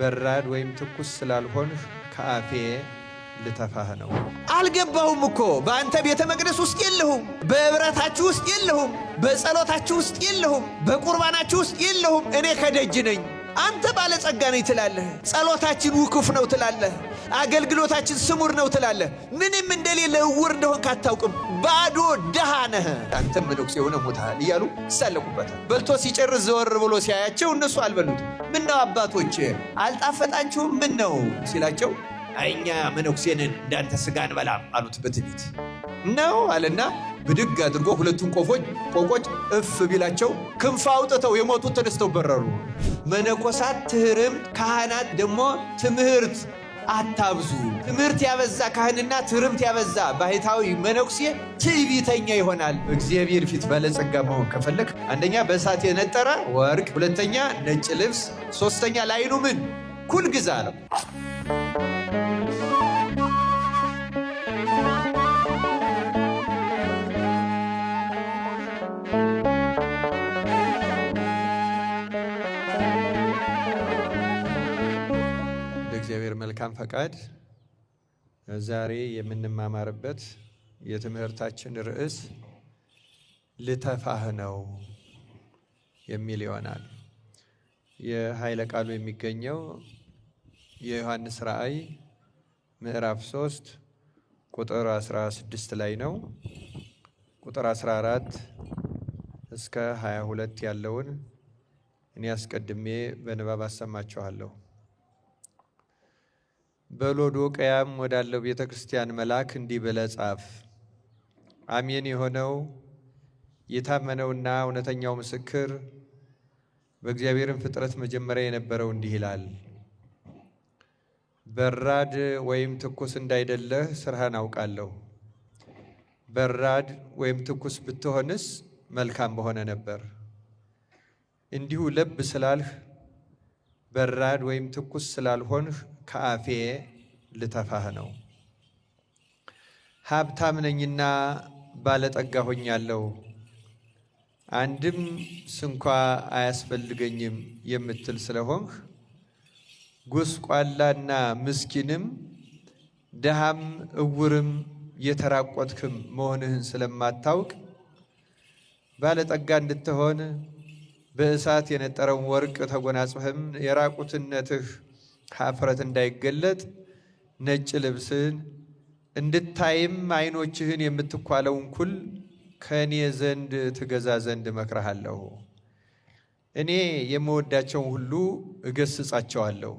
በራድ ወይም ትኩስ ስላልሆንህ ከአፌ ልተፋህ ነው። አልገባሁም እኮ በአንተ ቤተ መቅደስ ውስጥ የለሁም፣ በኅብረታችሁ ውስጥ የለሁም፣ በጸሎታችሁ ውስጥ የለሁም፣ በቁርባናችሁ ውስጥ የለሁም። እኔ ከደጅ ነኝ። አንተ ባለጸጋ ነኝ ትላለህ፣ ጸሎታችን ውኩፍ ነው ትላለህ፣ አገልግሎታችን ስሙር ነው ትላለህ። ምንም እንደሌለ እውር እንደሆንክ አታውቅም፣ ባዶ ድሃ ነህ። አንተም መነኩሴ የሆነ ሞታል እያሉ ይሳለቁበታል። በልቶ ሲጨርስ ዘወር ብሎ ሲያያቸው እነሱ አልበሉትም። ምን ነው አባቶች አልጣፈጣችሁም? ምን ነው ሲላቸው እኛ መነኩሴንን እንዳንተ ሥጋ እንበላም አሉት። በትዕቢት ነው አለና ብድግ አድርጎ ሁለቱን ቆቆች እፍ ቢላቸው ክንፍ አውጥተው የሞቱት ተነስተው በረሩ። መነኮሳት ትህርምት፣ ካህናት ደግሞ ትምህርት አታብዙ። ትምህርት ያበዛ ካህንና ትህርምት ያበዛ ባሕታዊ መነኩሴ ትዕቢተኛ ይሆናል። እግዚአብሔር ፊት ባለጸጋ መሆን ከፈለክ አንደኛ በእሳት የነጠረ ወርቅ፣ ሁለተኛ ነጭ ልብስ፣ ሶስተኛ ላይኑ ምን ኩል ግዛ ነው። እግዚአብሔር መልካም ፈቃድ ዛሬ የምንማማርበት የትምህርታችን ርዕስ ልተፋህ ነው የሚል ይሆናል። የኃይለ ቃሉ የሚገኘው የዮሐንስ ራእይ ምዕራፍ 3 ቁጥር 16 ላይ ነው። ቁጥር 14 እስከ 22 ያለውን እኔ አስቀድሜ በንባብ አሰማችኋለሁ። በሎዶቅያም ወዳለው ቤተ ክርስቲያን መልአክ እንዲህ ብለህ ጻፍ። አሜን የሆነው የታመነውና እውነተኛው ምስክር በእግዚአብሔርም ፍጥረት መጀመሪያ የነበረው እንዲህ ይላል። በራድ ወይም ትኩስ እንዳይደለህ ሥራህን አውቃለሁ። በራድ ወይም ትኩስ ብትሆንስ መልካም በሆነ ነበር። እንዲሁ ለብ ስላልህ በራድ ወይም ትኩስ ስላልሆንህ ከአፌ ልተፋህ ነው። ሀብታም ነኝና ባለጠጋ ሆኛለሁ፣ አንድም ስንኳ አያስፈልገኝም የምትል ስለሆንህ ጎስቋላና ምስኪንም ድሃም እውርም የተራቆትክም መሆንህን ስለማታውቅ ባለጠጋ እንድትሆን በእሳት የነጠረውን ወርቅ ተጎናጽፈህም የራቁትነትህ ኀፍረት እንዳይገለጥ ነጭ ልብስን እንድታይም ዓይኖችህን የምትኳለውን ኩል ከእኔ ዘንድ ትገዛ ዘንድ እመክርሃለሁ። እኔ የምወዳቸውን ሁሉ እገሥጻቸዋለሁ፣